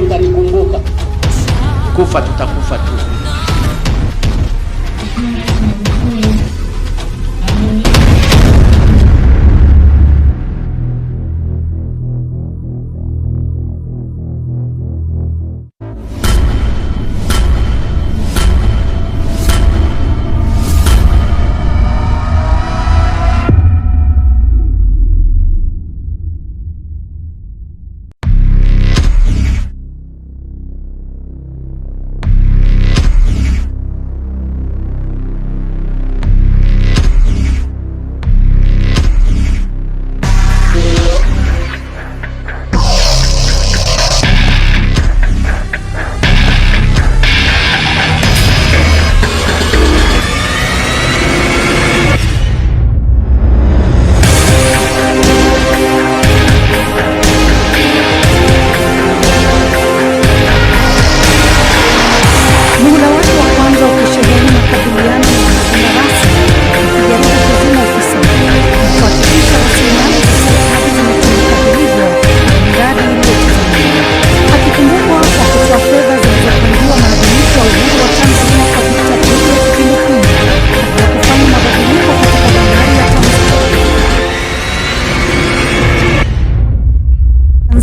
mtanikumbuka. Kufa tutakufa tu.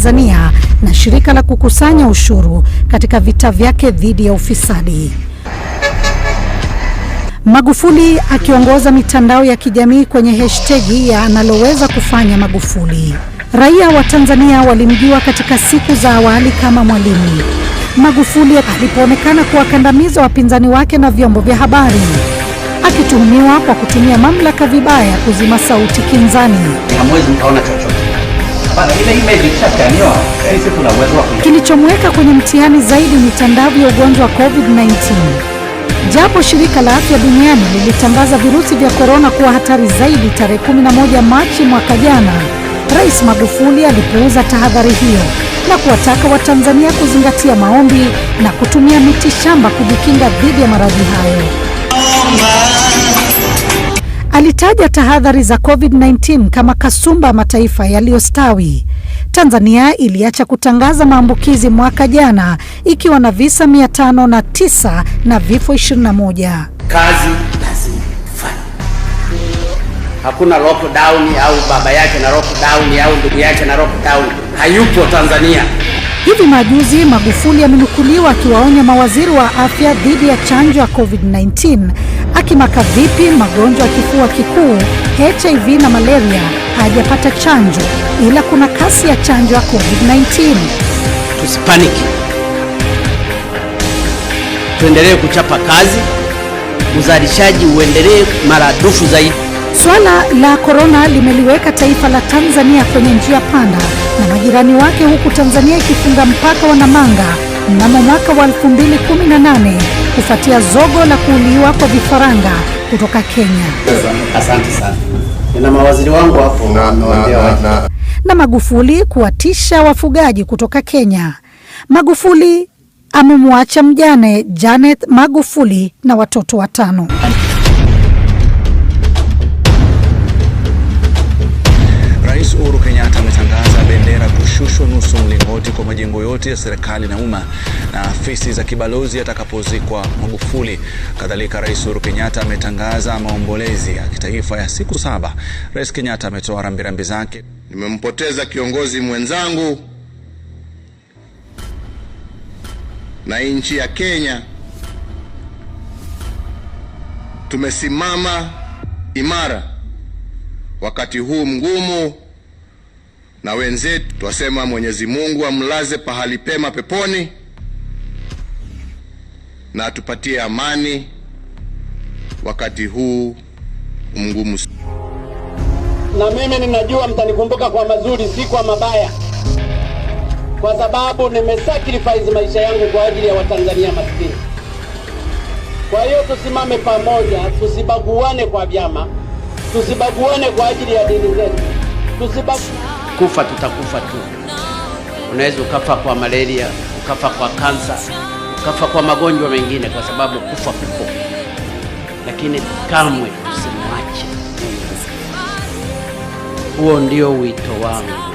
Tanzania na shirika la kukusanya ushuru katika vita vyake dhidi ya ufisadi. Magufuli akiongoza mitandao ya kijamii kwenye hashtag ya analoweza kufanya Magufuli. Raia wa Tanzania walimjua katika siku za awali kama mwalimu. Magufuli alipoonekana kuwakandamiza wapinzani wake na vyombo vya habari, akituhumiwa kwa kutumia mamlaka vibaya kuzima sauti kinzani. Hamwezi mkaona chochote. Kilichomweka kwenye mtihani zaidi ni tandavu ya ugonjwa wa COVID-19. Japo shirika la afya duniani lilitangaza virusi vya korona kuwa hatari zaidi tarehe 11 Machi mwaka jana, Rais Magufuli alipuuza tahadhari hiyo na kuwataka Watanzania kuzingatia maombi na kutumia miti shamba kujikinga dhidi ya maradhi hayo. Alitaja tahadhari za COVID-19 kama kasumba mataifa yaliyostawi. Tanzania iliacha kutangaza maambukizi mwaka jana ikiwa na visa 509 na vifo 21. Kazi lazima fanya. Hakuna lockdown au baba yake na lockdown au ndugu yake na lockdown. Hayupo Tanzania. Hivi majuzi Magufuli amenukuliwa akiwaonya mawaziri wa afya dhidi ya chanjo ya COVID-19, akimaka vipi magonjwa ya kifua kikuu, HIV na malaria hajapata chanjo, ila kuna kasi ya chanjo ya COVID-19. Tusipaniki. Tuendelee kuchapa kazi, uzalishaji uendelee maradufu zaidi. Swala la korona limeliweka taifa la Tanzania kwenye njia panda na majirani wake, huku Tanzania ikifunga mpaka wa Namanga mnamo mwaka wa 2018 kufuatia zogo la kuuliwa kwa vifaranga kutoka Kenya. Asante sana. Nina mawaziri wangu hapo na Magufuli kuwatisha wafugaji kutoka Kenya. Magufuli amemwacha mjane Janet Magufuli na watoto 5. Rais Uhuru Kenyatta ametangaza bendera kushushwa nusu mlingoti kwa majengo yote ya serikali na umma na afisi za kibalozi atakapozikwa Magufuli. Kadhalika, Rais Uhuru Kenyatta ametangaza maombolezi ya kitaifa ya siku 7. Rais Kenyatta ametoa rambirambi zake. Nimempoteza kiongozi mwenzangu na nchi ya Kenya. Tumesimama imara wakati huu mgumu, na wenzetu twasema Mwenyezi Mungu amlaze pahali pema peponi na atupatie amani wakati huu mgumu. Na mimi ninajua mtanikumbuka kwa mazuri, si kwa mabaya, kwa sababu nimesacrifice maisha yangu kwa ajili ya Watanzania maskini. Kwa hiyo tusimame pamoja, tusibaguane kwa vyama, tusibaguane kwa ajili ya dini zetu. Kufa tutakufa tu. Unaweza ukafa kwa malaria, ukafa kwa kansa, ukafa kwa magonjwa mengine, kwa sababu kufa kupo. Lakini kamwe tusimwache. Huo ndio wito wangu.